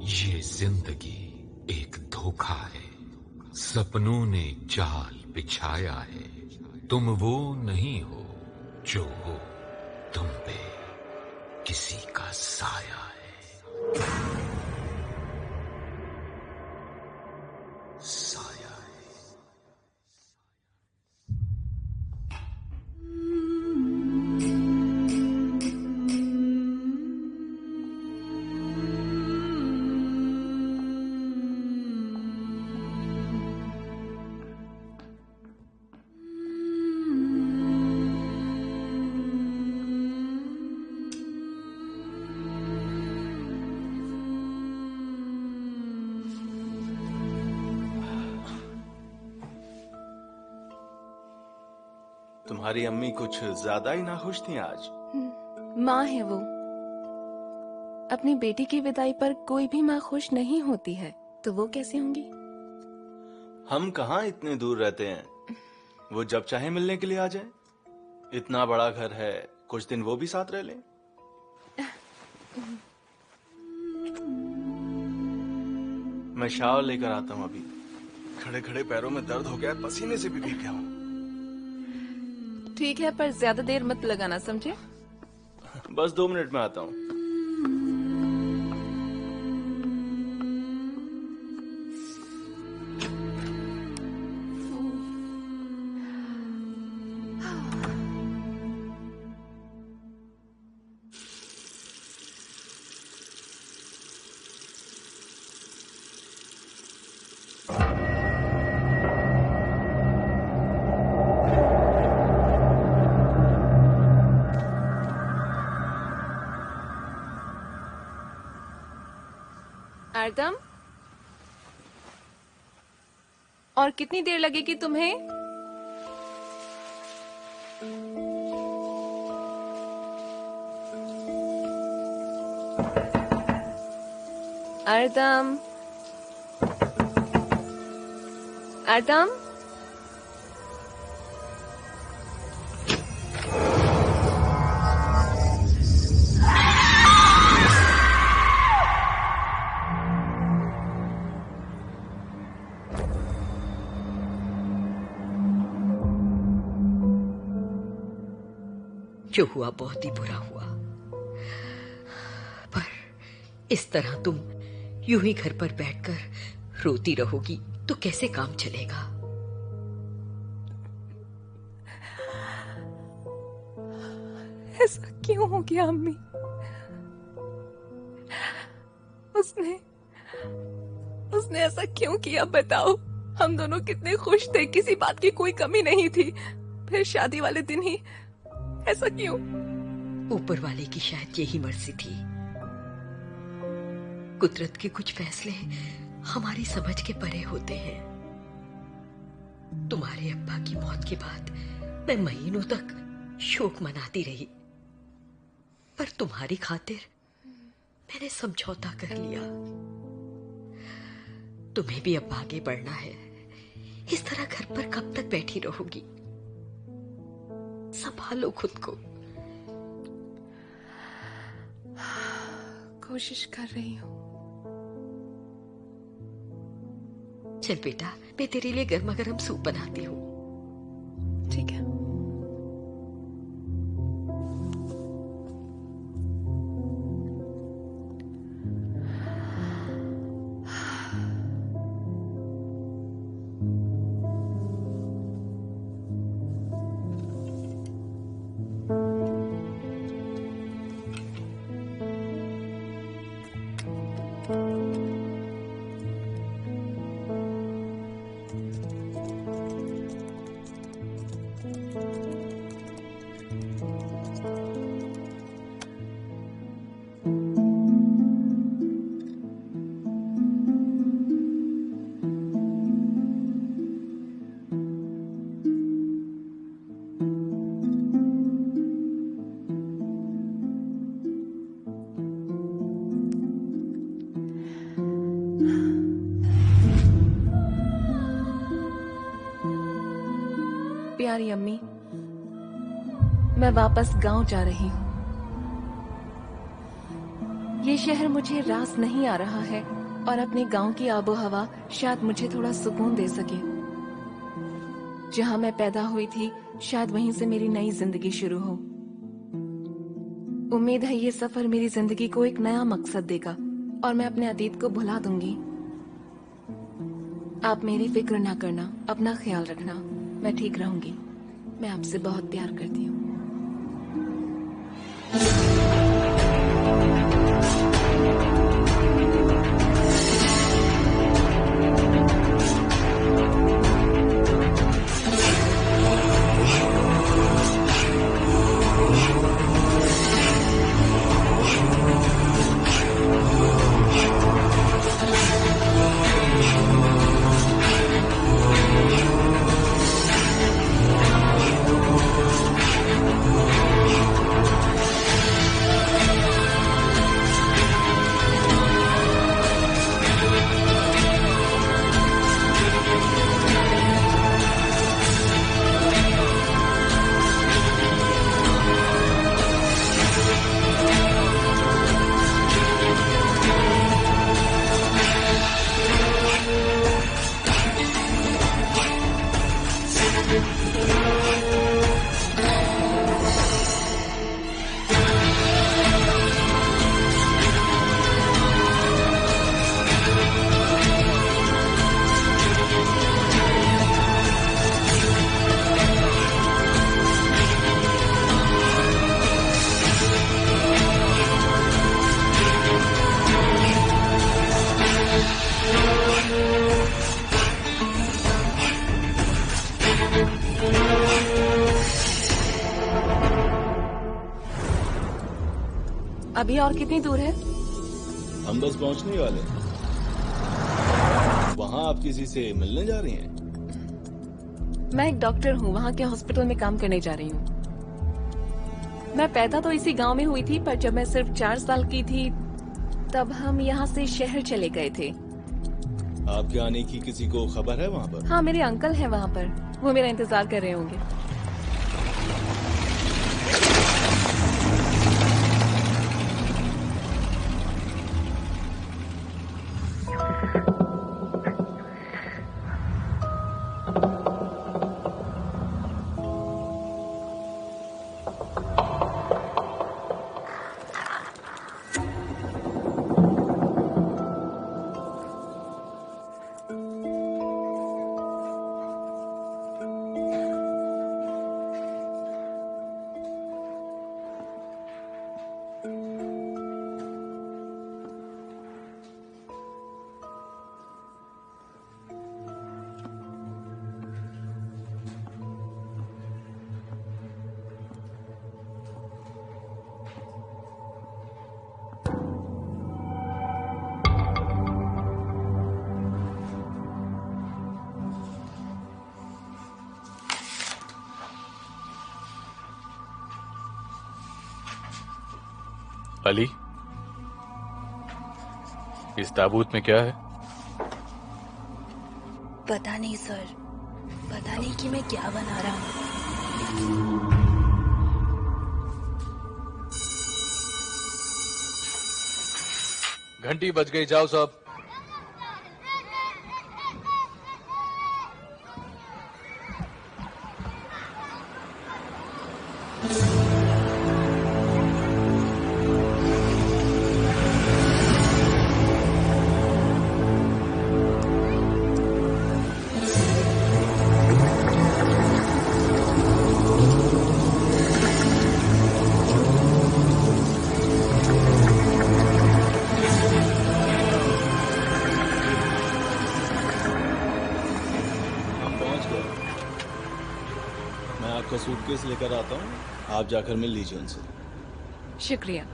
ये जिंदगी एक धोखा है, सपनों ने जाल बिछाया है। तुम वो नहीं हो जो हो, तुम पे किसी का साया है। साया है। तुम्हारी अम्मी कुछ ज्यादा ही नाखुश थी आज। माँ है वो। अपनी बेटी की विदाई पर कोई भी माँ खुश नहीं होती है, तो वो कैसे होंगी? हम कहाँ इतने दूर रहते हैं, वो जब चाहे मिलने के लिए आ जाए। इतना बड़ा घर है, कुछ दिन वो भी साथ रह लें। मैं शावर लेकर आता हूँ अभी। खड़े खड़े पैरों में दर्द हो गया, पसीने से भी भीग गया हूँ। ठीक है, पर ज्यादा देर मत लगाना, समझे? बस 2 मिनट में आता हूँ। आर्दम, और कितनी देर लगेगी तुम्हें? आर्दम, आर्दम, जो हुआ बहुत ही बुरा हुआ, पर इस तरह तुम यूं ही घर पर बैठकर रोती रहोगी तो कैसे काम चलेगा? ऐसा क्यों हो गया अम्मी? उसने ऐसा क्यों किया, बताओ। हम दोनों कितने खुश थे, किसी बात की कोई कमी नहीं थी। फिर शादी वाले दिन ही ऐसा क्यों? ऊपर वाले की शायद यही मर्जी थी। कुदरत के कुछ फैसले हमारी समझ के परे होते हैं। तुम्हारे अब्बा की मौत के बाद मैं महीनों तक शोक मनाती रही, पर तुम्हारी खातिर मैंने समझौता कर लिया। तुम्हें भी अब आगे बढ़ना है। इस तरह घर पर कब तक बैठी रहोगी? संभालो खुद को। कोशिश कर रही हूँ। चल बेटा, मैं तेरे लिए गर्मा गर्म सूप बनाती हूँ। ठीक है। प्यारी अम्मी, मैं वापस गांव जा रही हूँ। ये शहर मुझे रास नहीं आ रहा है और अपने गांव की आबो हवा शायद मुझे थोड़ा सुकून दे सके। जहां मैं पैदा हुई थी शायद वहीं से मेरी नई जिंदगी शुरू हो। उम्मीद है ये सफर मेरी जिंदगी को एक नया मकसद देगा और मैं अपने अतीत को भुला दूंगी। आप मेरी फिक्र ना करना, अपना ख्याल रखना, मैं ठीक रहूंगी। मैं आपसे बहुत प्यार करती हूँ। अभी और कितनी दूर है? हम बस पहुंचने ही वाले हैं। वहां आप किसी से मिलने जा रही हैं? मैं एक डॉक्टर हूँ, वहाँ के हॉस्पिटल में काम करने जा रही हूँ। मैं पैदा तो इसी गांव में हुई थी, पर जब मैं सिर्फ 4 साल की थी तब हम यहाँ से शहर चले गए थे। आपके आने की किसी को खबर है वहाँ पर? हाँ, मेरे अंकल हैं वहाँ पर, वो मेरा इंतजार कर रहे होंगे। अली, इस ताबूत में क्या है? पता नहीं सर, पता नहीं कि मैं क्या बना रहा हूँ। घंटी बज गई, जाओ सब। सूटकेस लेकर आता हूँ, आप जाकर मिल लीजिए उनसे। शुक्रिया।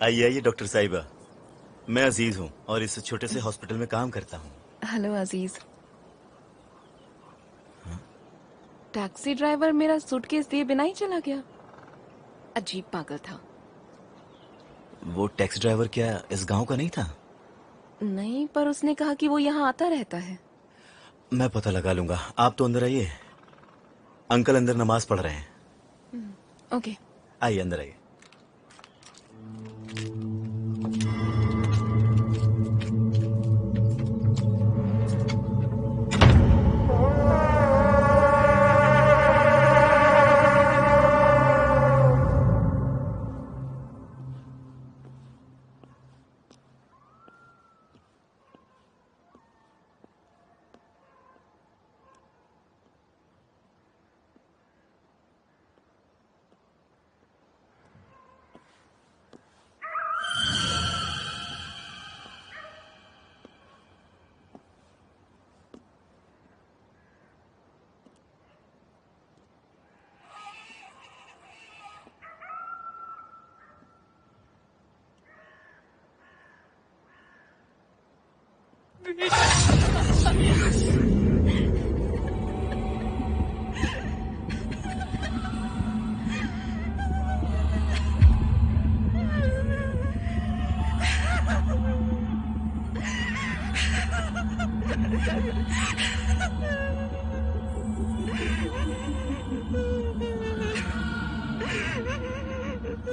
आइए आइए डॉक्टर साहिबा, मैं अजीज हूँ और इस छोटे से हॉस्पिटल में काम करता हूँ। हेलो अजीज। टैक्सी ड्राइवर मेरा सूटकेस दिए बिना ही चला गया। अजीब पागल था। वो टैक्सी ड्राइवर क्या इस गांव का नहीं था? नहीं, पर उसने कहा कि वो यहाँ आता रहता है। मैं पता लगा लूंगा, आप तो अंदर आइए। अंकल अंदर नमाज पढ़ रहे हैं। ओके। आइए अंदर आइए।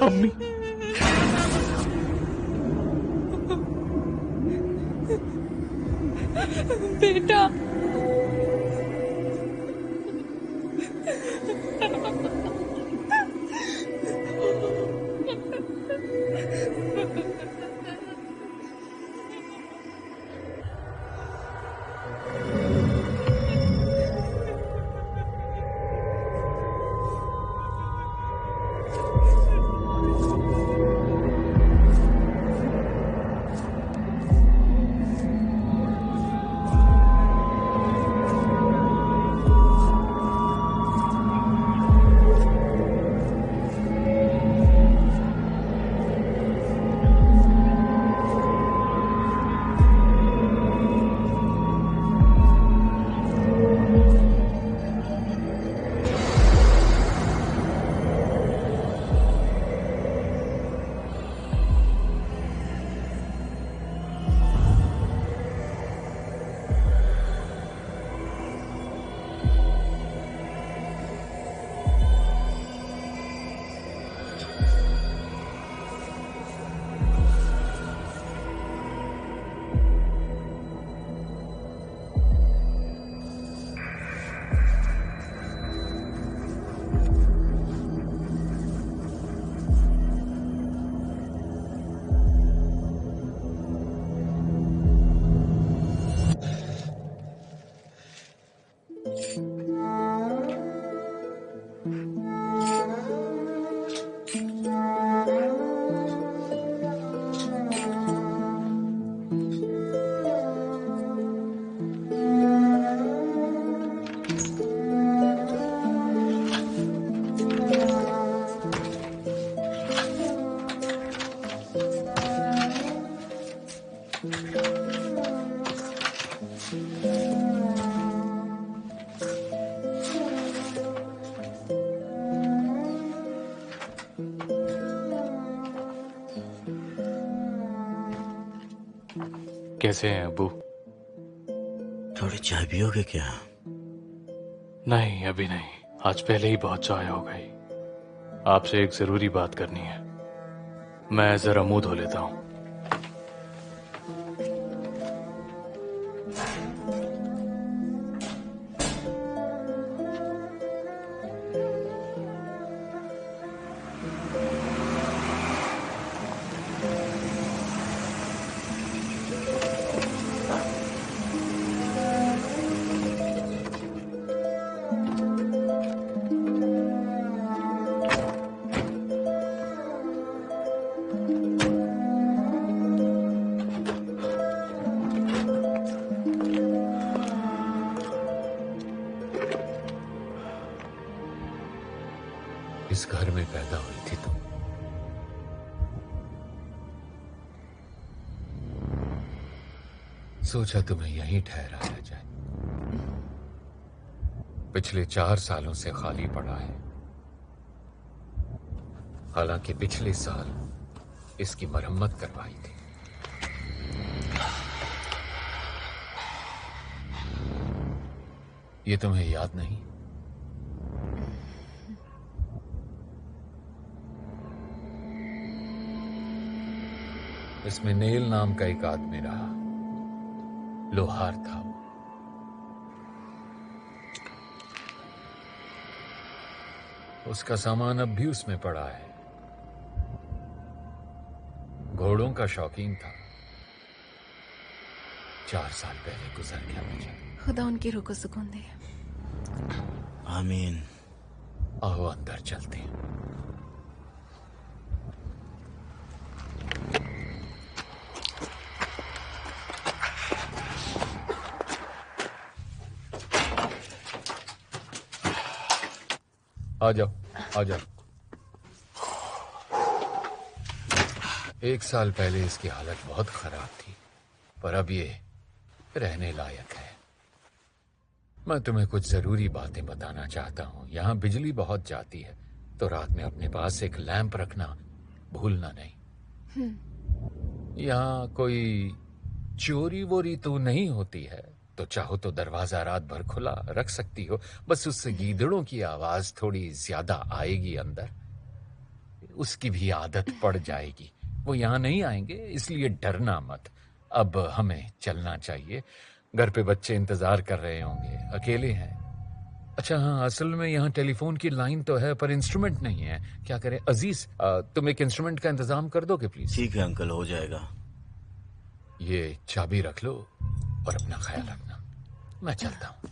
अम्मी, बेटा। कैसे हैं अबू? थोड़ी चाय पियोगे क्या? नहीं, अभी नहीं। आज पहले ही बहुत चाय हो गई। आपसे एक जरूरी बात करनी है। मैं जरा मुंह धो लेता हूँ। इस घर में पैदा हुई थी तुम। सोचा तुम्हें यहीं ठहराया जाए। पिछले 4 सालों से खाली पड़ा है। हालांकि पिछले साल इसकी मरम्मत करवाई थी। ये तुम्हें याद नहीं? इसमें नेल नाम का एक आदमी रहा, लोहार था वो। उसका सामान अब भी उसमें पड़ा है। घोड़ों का शौकीन था। 4 साल पहले गुजर गया मुझे। खुदा उनकी रूह को सुकून दे। आमीन। आओ अंदर चलते हैं। आ जाओ, आ जाओ। 1 साल पहले इसकी हालत बहुत खराब थी, पर अब ये रहने लायक है। मैं तुम्हें कुछ जरूरी बातें बताना चाहता हूं। यहाँ बिजली बहुत जाती है, तो रात में अपने पास एक लैंप रखना भूलना नहीं। यहाँ कोई चोरी वोरी तो नहीं होती है, तो चाहो तो दरवाजा रात भर खुला रख सकती हो। बस उससे गीदड़ों की आवाज थोड़ी ज्यादा आएगी अंदर, उसकी भी आदत पड़ जाएगी। वो यहाँ नहीं आएंगे, इसलिए डरना मत। अब हमें चलना चाहिए। घर पे बच्चे इंतजार कर रहे होंगे, अकेले हैं। अच्छा हाँ, असल में यहाँ टेलीफोन की लाइन तो है, पर इंस्ट्रूमेंट नहीं है। क्या करें अजीज, तुम एक इंस्ट्रूमेंट का इंतजाम कर दोगे प्लीज? ठीक है अंकल, हो जाएगा। ये चाबी रख लो और अपना ख्याल रखना। मैं चलता हूँ।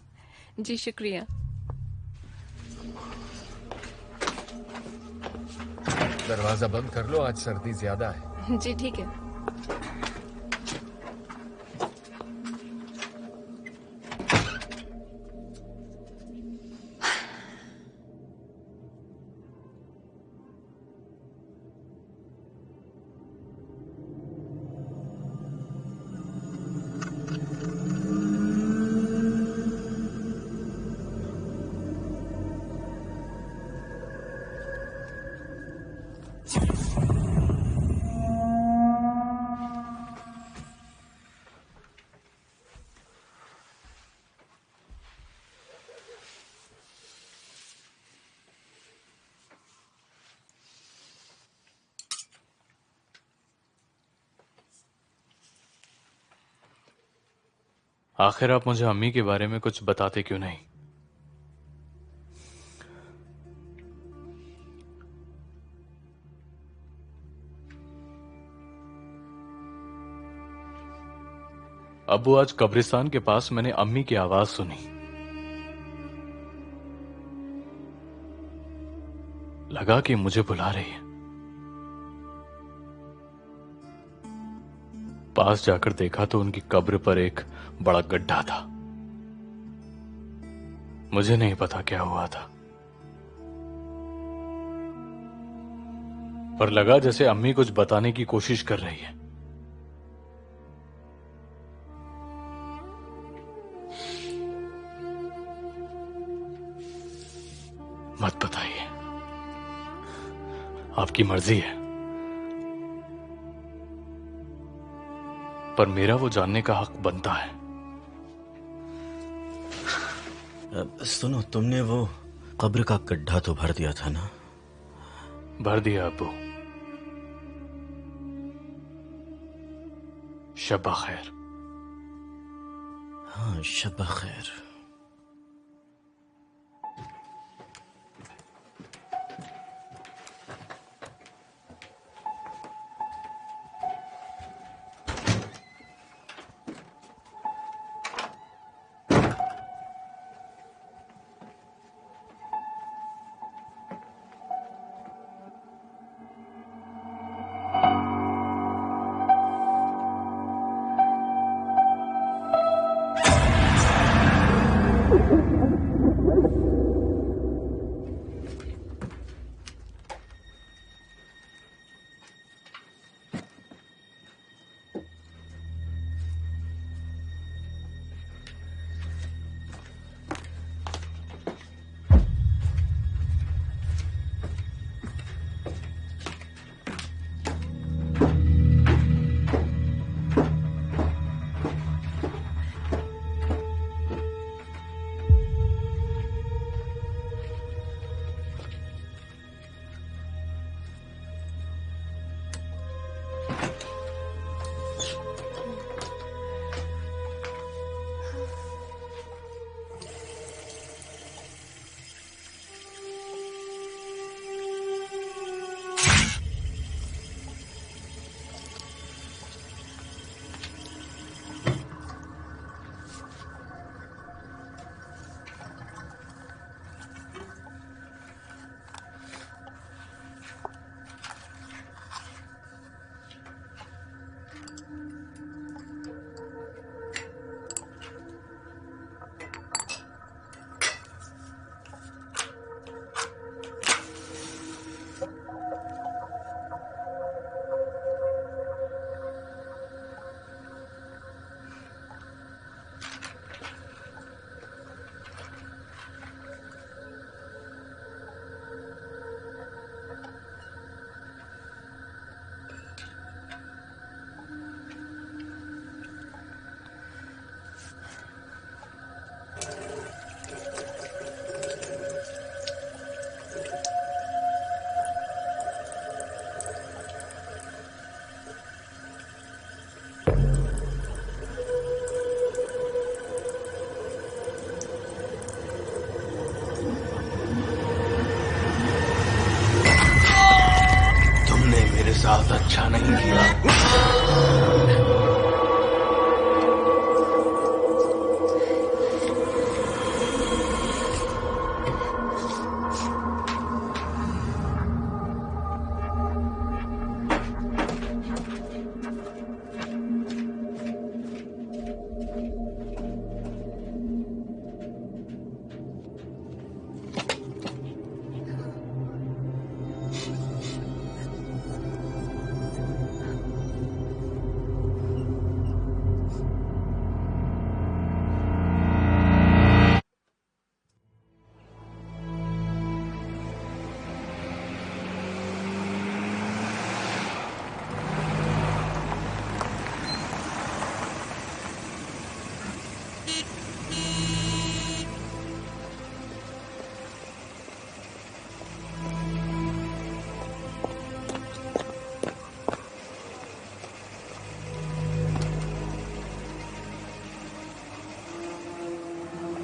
जी शुक्रिया। दरवाजा बंद कर लो, आज सर्दी ज्यादा है। जी ठीक है। आखिर आप मुझे अम्मी के बारे में कुछ बताते क्यों नहीं? अब्बू, आज कब्रिस्तान के पास मैंने अम्मी की आवाज सुनी। लगा कि मुझे बुला रही है। पास जाकर देखा तो उनकी कब्र पर एक बड़ा गड्ढा था। मुझे नहीं पता क्या हुआ था, पर लगा जैसे अम्मी कुछ बताने की कोशिश कर रही है। मत बताइए, आपकी मर्जी है, पर मेरा वो जानने का हक बनता है। सुनो, तुमने वो कब्र का गड्ढा तो भर दिया था ना? भर दिया अब्बू। शब्बा खैर। हाँ, शब्बा खैर।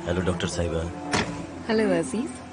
हेलो डॉक्टर साहिबा। हेलो अजीज।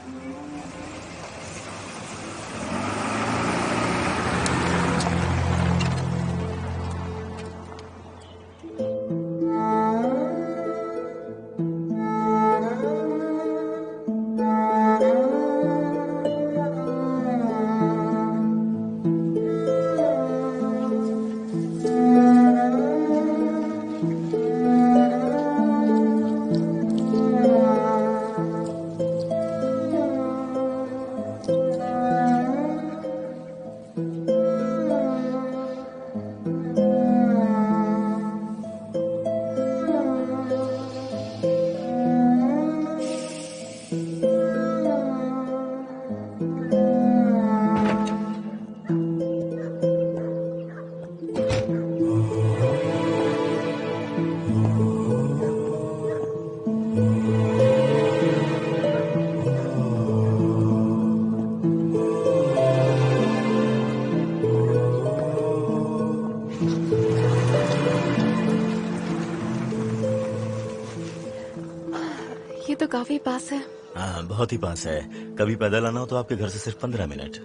ये तो काफी पास है। हाँ, बहुत ही पास है। कभी पैदल आना हो तो आपके घर से सिर्फ 15 मिनट।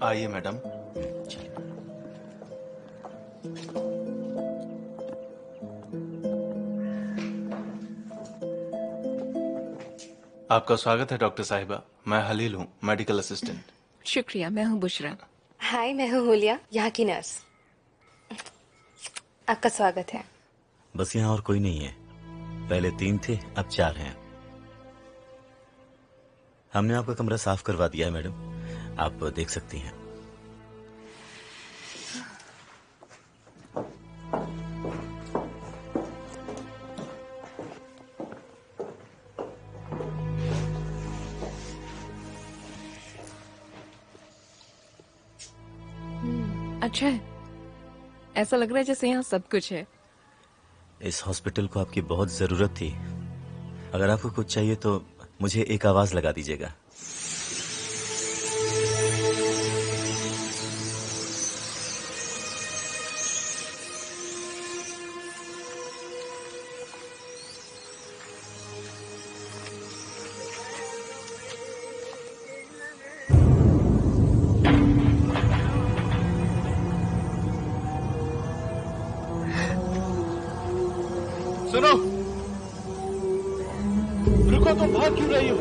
आइए मैडम। आपका स्वागत है डॉक्टर साहिबा। मैं हलील हूँ, मेडिकल असिस्टेंट। शुक्रिया, मैं हूँ बुशरा। हाय, मैं हूँ हुलिया, यहाँ की नर्स। आपका स्वागत है। बस यहाँ और कोई नहीं है। पहले 3 थे, अब 4 हैं। हमने आपका कमरा साफ करवा दिया है मैडम, आप देख सकती हैं। अच्छा है, ऐसा लग रहा है जैसे यहाँ सब कुछ है। इस हॉस्पिटल को आपकी बहुत जरूरत थी। अगर आपको कुछ चाहिए तो मुझे एक आवाज लगा दीजिएगा। सुनो, रुको, तुम भाग क्यों रही हो?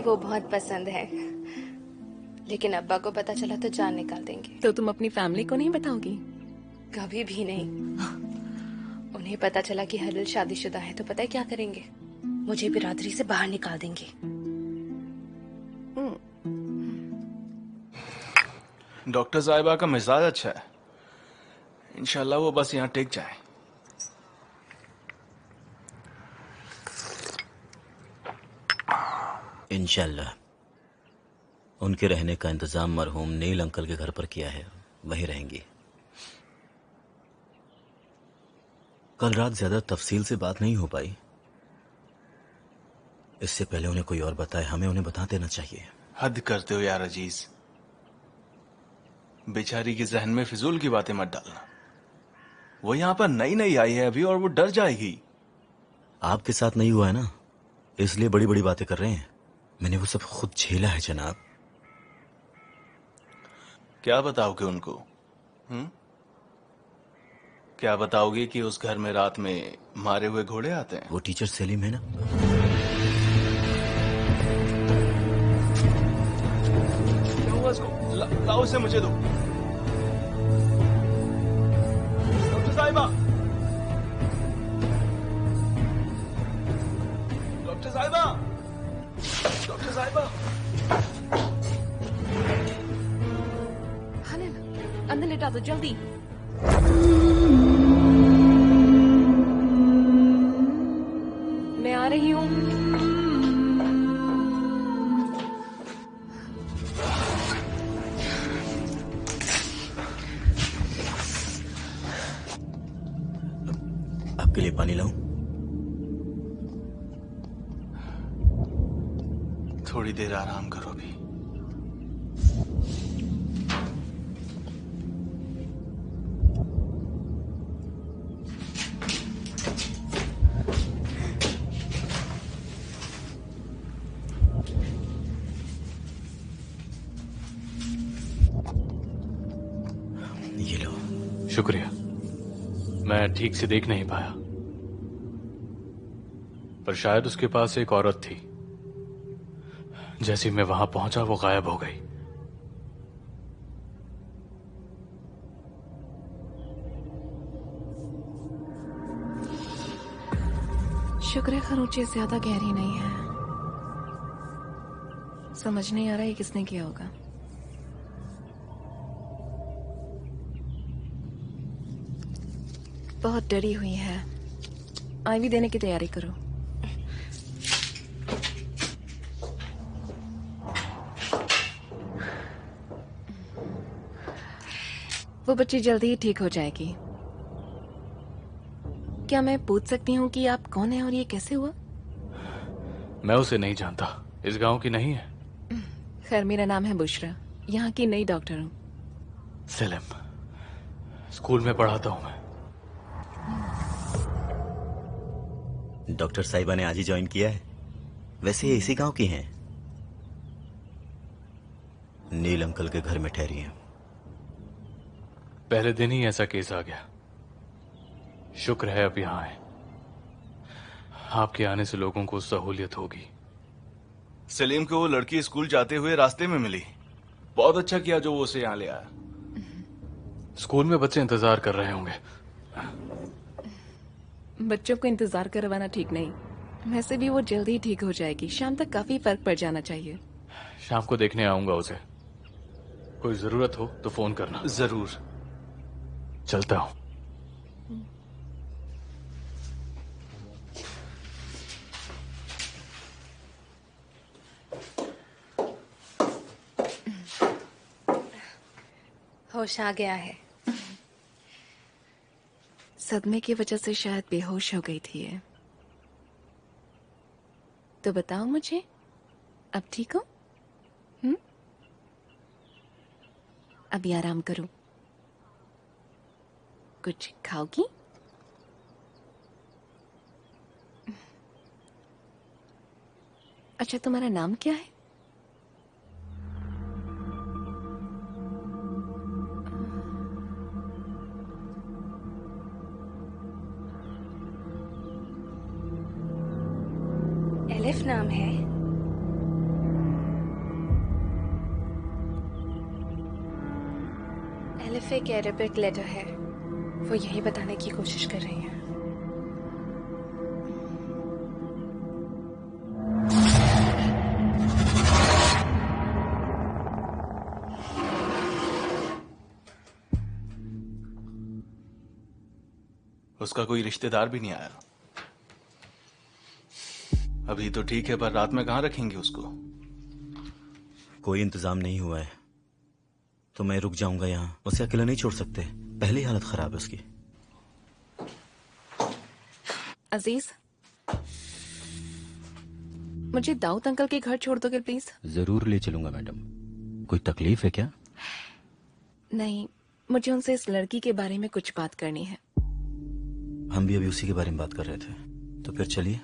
वो बहुत पसंद है, लेकिन अब्बा को पता चला तो जान निकाल देंगे। तो तुम अपनी फैमिली को नहीं बताओगी? कभी भी नहीं। उन्हें पता चला कि हलील शादीशुदा है तो पता है क्या करेंगे? मुझे बिरादरी से बाहर निकाल देंगे। डॉक्टर साहिबा का मिजाज अच्छा है, इंशाल्लाह वो बस यहाँ टिक जाए। इंशाल्लाह। उनके रहने का इंतजाम मरहूम नील अंकल के घर पर किया है, वहीं रहेंगी। कल रात ज्यादा तफसील से बात नहीं हो पाई। इससे पहले उन्हें कोई और बताए, हमें उन्हें बता देना चाहिए। हद करते हो यार अजीज, बेचारी के जहन में फिजूल की बातें मत डालना। वो यहाँ पर नई नई आई है अभी और वो डर जाएगी। आपके साथ नहीं हुआ है ना, इसलिए बड़ी बड़ी बातें कर रहे हैं। मैंने वो सब खुद झेला है जनाब। क्या बताओगे उनको? क्या बताओगे कि उस घर में रात में मारे हुए घोड़े आते हैं? वो टीचर सेलिम है ना। क्या हुआ इसको? लाओ इसे मुझे दो। साहिबा, डॉक्टर साहिबा, डॉक्टर साहिबा। हलन, अंदर लेटा दो जल्दी। मैं आ रही हूँ। आपके लिए पानी लाऊं? थोड़ी देर आराम करो भी। ये लो। शुक्रिया। मैं ठीक से देख नहीं पाया, पर शायद उसके पास एक औरत थी। जैसे मैं वहां पहुंचा वो गायब हो गई। शुक्र है खरोंचे ज्यादा गहरी नहीं है। समझ नहीं आ रहा है किसने किया होगा। बहुत डरी हुई है। आईवी देने की तैयारी करो। वो बच्ची जल्दी ही ठीक हो जाएगी। क्या मैं पूछ सकती हूँ कि आप कौन है और ये कैसे हुआ? मैं उसे नहीं जानता। इस गांव की नहीं है। खैर, मेरा नाम है बुशरा, यहाँ की नई डॉक्टर हूँ। सेलिम, स्कूल में पढ़ाता हूँ मैं। डॉक्टर साहिबा ने आज ही ज्वाइन किया है। वैसे ये इसी गांव की हैं। नील अंकल के घर में ठहरी हैं। पहले दिन ही ऐसा केस आ गया। शुक्र है अब यहाँ है। आपके आने से लोगों को सहूलियत होगी। सलीम को वो लड़की स्कूल जाते हुए रास्ते में मिली। बहुत अच्छा किया जो वो उसे यहाँ ले आया। स्कूल में बच्चे इंतजार कर रहे होंगे। बच्चों को इंतजार करवाना ठीक नहीं। वैसे भी वो जल्दी ही ठीक हो जाएगी। शाम तक काफी फर्क पड़ जाना चाहिए। शाम को देखने आऊंगा उसे। कोई जरूरत हो तो फोन करना। जरूर। चलता हूं। होश आ गया है। सदमे की वजह से शायद बेहोश हो गई थी ये। तो बताओ मुझे, अब ठीक हो? अभी आराम करो। कुछ खाओगी? अच्छा, तुम्हारा नाम क्या है? एलिफ नाम है। एलिफ एक अरेबिक लेटर है। वो यही बताने की कोशिश कर रही है। उसका कोई रिश्तेदार भी नहीं आया। अभी तो ठीक है, पर रात में कहाँ रखेंगे उसको? कोई इंतजाम नहीं हुआ है तो मैं रुक जाऊंगा यहाँ। उसे अकेला नहीं छोड़ सकते। पहले ही हालत खराब है उसकी। अजीज, मुझे दाऊद अंकल के घर छोड़ दोगे प्लीज? जरूर ले चलूंगा मैडम। कोई तकलीफ है क्या? नहीं, मुझे उनसे इस लड़की के बारे में कुछ बात करनी है। हम भी अभी उसी के बारे में बात कर रहे थे। तो फिर चलिए।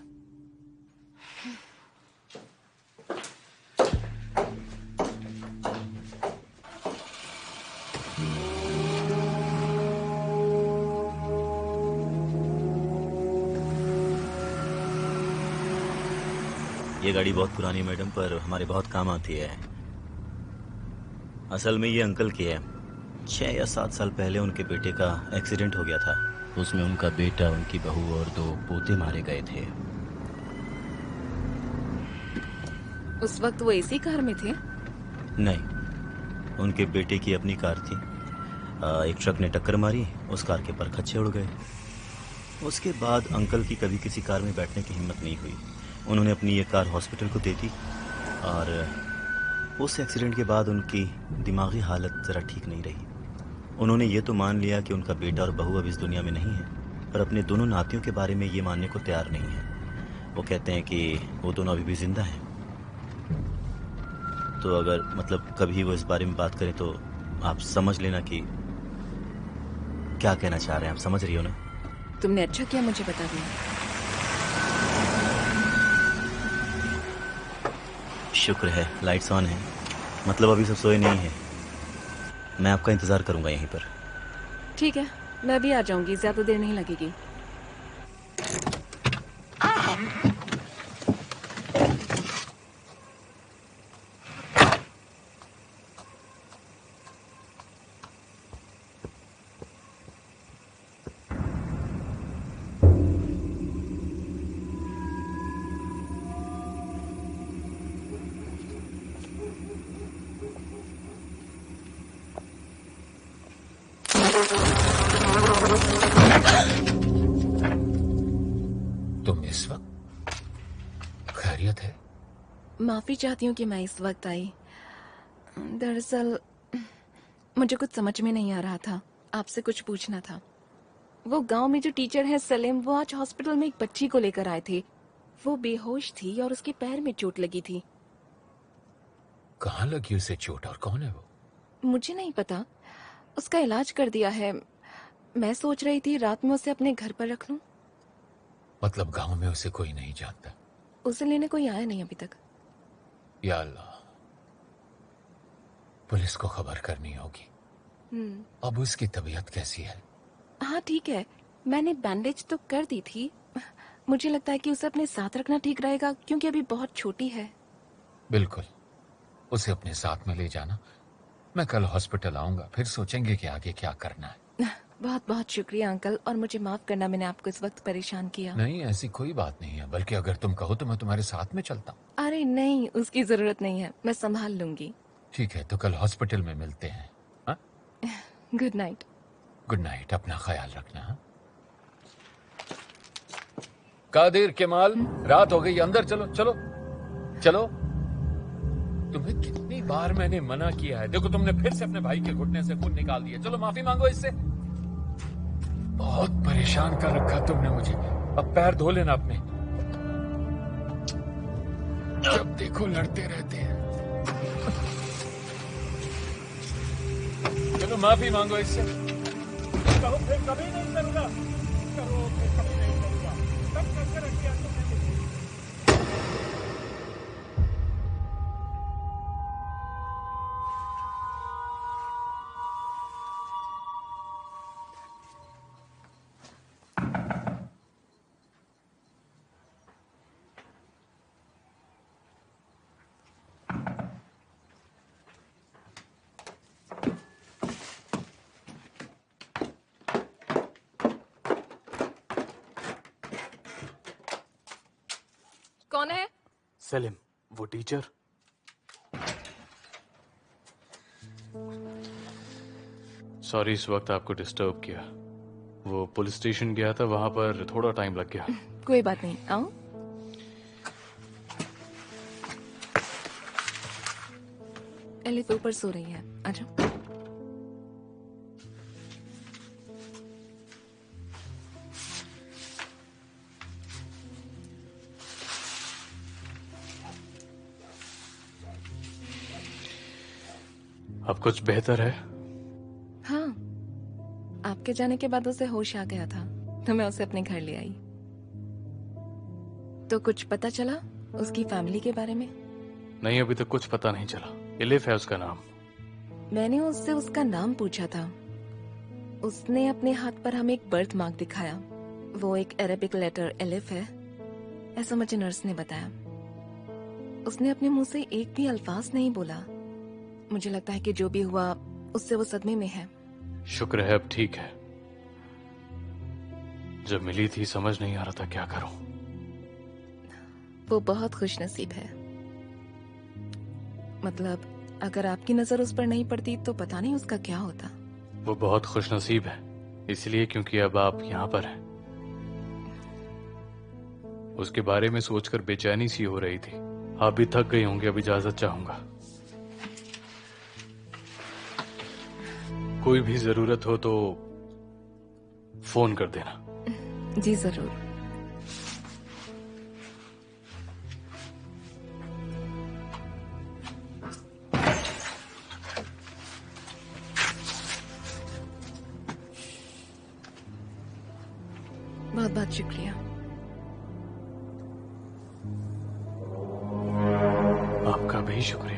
ये गाड़ी बहुत पुरानी मैडम, पर हमारे बहुत काम आती है। असल में ये अंकल की है। 6 या 7 साल पहले उनके बेटे का एक्सीडेंट हो गया था। उसमें उनका बेटा, उनकी बहू और 2 पोते मारे गए थे। उस वक्त वो इसी कार में थे? नहीं, उनके बेटे की अपनी कार थी। एक ट्रक ने टक्कर मारी, उस कार के परखच्चे उड़ गए। उसके बाद अंकल की कभी किसी कार में बैठने की हिम्मत नहीं हुई। उन्होंने अपनी ये कार हॉस्पिटल को दे दी और उस एक्सीडेंट के बाद उनकी दिमागी हालत ज़रा ठीक नहीं रही। उन्होंने ये तो मान लिया कि उनका बेटा और बहू अब इस दुनिया में नहीं है, पर अपने दोनों नातियों के बारे में ये मानने को तैयार नहीं है। वो कहते हैं कि वो दोनों अभी भी जिंदा हैं। तो अगर मतलब कभी वो इस बारे में बात करें तो आप समझ लेना कि क्या कहना चाह रहे हैं। आप समझ रही हो ना? तुमने अच्छा किया मुझे बता दिया। शुक्र है लाइट्स ऑन है, मतलब अभी सब सोए नहीं है। मैं आपका इंतजार करूंगा यहीं पर। ठीक है, मैं भी आ जाऊंगी, ज्यादा देर नहीं लगेगी। तुम इस वक्त खैरियत है? माफी चाहती हूँ कि मैं इस वक्त आई। दरअसल मुझे कुछ समझ में नहीं आ रहा था, आपसे कुछ पूछना था। वो गांव में जो टीचर है सलीम, वो आज हॉस्पिटल में एक बच्ची को लेकर आए थे। वो बेहोश थी और उसके पैर में चोट लगी थी। कहाँ लगी उसे चोट और कौन है वो? मुझे नहीं पता, उसका इलाज कर दिया है। मैं सोच रही थी रात में उसे अपने घर पर रख लूं। मतलब गांव में उसे कोई नहीं जानता? उसे लेने कोई आया नहीं अभी तक। या अल्लाह, पुलिस को खबर करनी होगी। अब उसकी तबीयत कैसी है? हाँ ठीक है, मैंने बैंडेज तो कर दी थी। मुझे लगता है कि उसे अपने साथ रखना ठीक रहेगा क्योंकि अभी बहुत छोटी है। बिल्कुल, उसे अपने साथ में ले जाना। मैं कल हॉस्पिटल आऊंगा, फिर सोचेंगे कि आगे क्या करना है। बहुत बहुत शुक्रिया अंकल, और मुझे माफ करना मैंने आपको इस वक्त परेशान किया। नहीं, ऐसी कोई बात नहीं है, बल्कि अगर तुम कहो तो मैं तुम्हारे साथ में चलता हूँ। अरे नहीं, उसकी जरूरत नहीं है, मैं संभाल लूंगी। ठीक है, तो कल हॉस्पिटल में मिलते हैं। हाँ? Good night. गुड नाइट, अपना ख्याल रखना। हाँ? कादिर केमाल, रात हो गई, अंदर चलो चलो चलो। तुम्हें कितनी बार मैंने मना किया है। देखो, तुमने फिर से अपने भाई के घुटने से खून निकाल दिया। चलो माफी मांगो इससे। बहुत परेशान कर रखा तुमने मुझे। अब पैर धो लेना अपने। जब देखो लड़ते रहते हैं। चलो माफी मांगो इससे। कहो फिर कभी नहीं करूंगा। करो फिर कभी नहीं करूंगा। सब करके रख दिया तुमने मुझे। कौन है? सलीम, वो टीचर। सॉरी इस वक्त आपको डिस्टर्ब किया। वो पुलिस स्टेशन गया था, वहां पर थोड़ा टाइम लग गया। कोई बात नहीं, आओ। एलिफ ऊपर सो रही है, आजा। अब कुछ बेहतर है? हाँ, आपके जाने के बाद उसे होश आ गया था, तो मैं उसे अपने घर ले आई। तो कुछ पता चला उसकी फैमिली के बारे में? नहीं, अभी तक कुछ पता नहीं चला। एलिफ है उसका नाम। मैंने उससे उसका नाम पूछा था। उसने अपने हाथ पर हमें एक बर्थ मार्क दिखाया। वो एक अरेबिक लेटर एलिफ है, ऐसा मुझे नर्स ने बताया। उसने अपने मुंह से एक भी अल्फाज नहीं बोला। मुझे लगता है कि जो भी हुआ उससे वो सदमे में है। शुक्र है अब ठीक है। जब मिली थी समझ नहीं आ रहा था क्या करूं। वो बहुत खुशनसीब है। मतलब अगर आपकी नजर उस पर नहीं पड़ती तो पता नहीं उसका क्या होता। वो बहुत खुशनसीब है इसलिए क्योंकि अब आप यहाँ पर हैं। उसके बारे में सोचकर बेचैनी सी हो रही थी। आप भी थक गई होंगी, अब इजाजत चाहूंगा। कोई भी जरूरत हो तो फोन कर देना। जी जरूर। बहुत बहुत शुक्रिया। आपका भी शुक्रिया।